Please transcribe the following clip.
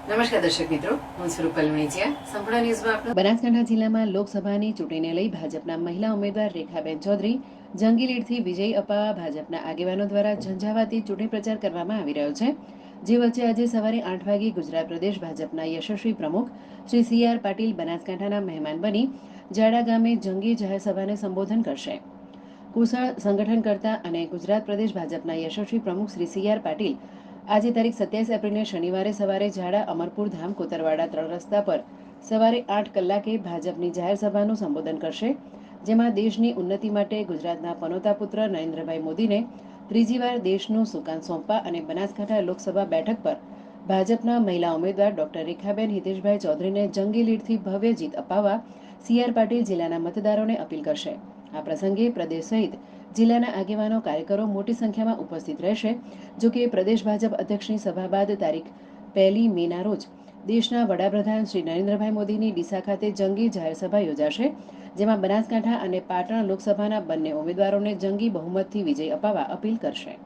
નમસ્કાર દર્શક મિત્રો, હું છું રૂપલ વણિજિયા. સંપૂર્ણ ન્યૂઝમાં આપનું. બનાસકાંઠા જિલ્લામાં લોકસભાની ચૂંટણીને લઈ ભાજપના મહિલા ઉમેદવાર રેખાબેન ચૌધરી જંગી લીડથી વિજય અપાવવા ભાજપના આગેવાનો દ્વારા ઝંઝાવાતી ચૂંટણી પ્રચાર કરવામાં આવી રહ્યો છે. જે વચ્ચે આજે સવારે 8 વાગે ગુજરાત પ્રદેશ ભાજપના યશસ્વી પ્રમુખ શ્રી સી.આર. પાટીલ બનાસકાંઠાના મહેમાન બની જાડા ગામે જંગી જાહેરસભાને સંબોધન કરશે. કુશળ સંગઠનકર્તા અને ગુજરાત પ્રદેશ ભાજપના યશસ્વી પ્રમુખ શ્રી સી.આર. પાટીલ આજે તારીખ 27 એપ્રિલને શનિવારે સવારે ઝાડા અમરપુર ધામ કોતરવાડા 3 રસ્તા પર સવારે 8 કલાકે ભાજપની જાહેર સભાનું સંબોધન કરશે. જેમાં દેશની ઉન્નતિ માટે ગુજરાતના પનોતા પુત્ર નરેન્દ્રભાઈ મોદીને ત્રીજી વાર દેશનું સુકાન સોંપવા અને બનાસકાંઠા લોકસભા બેઠક પર ભાજપના મહિલા ઉમેદવાર ડોક્ટર રેખાબેન હિતેશભાઈ ચૌધરીને જંગી લીડથી ભવ્ય જીત અપાવવા સી.આર. પાટીલ જિલ્લાના મતદારોને અપીલ કરશે. આ પ્રસંગે પ્રદેશ સહિત જિલ્લાના આગેવાનો કાર્યકરો મોટી સંખ્યામાં ઉપસ્થિત રહેશે. જોકે પ્રદેશ ભાજપ અધ્યક્ષની સભા બાદ તારીખ 1 મેના રોજ દેશના વડાપ્રધાન શ્રી નરેન્દ્રભાઈ મોદીની ડીસા ખાતે જંગી જાહેર સભા યોજાશે. જેમાં બનાસકાંઠા અને પાટણ લોકસભાના બંને ઉમેદવારોને જંગી બહુમતથી વિજય અપાવવા અપીલ કરશે.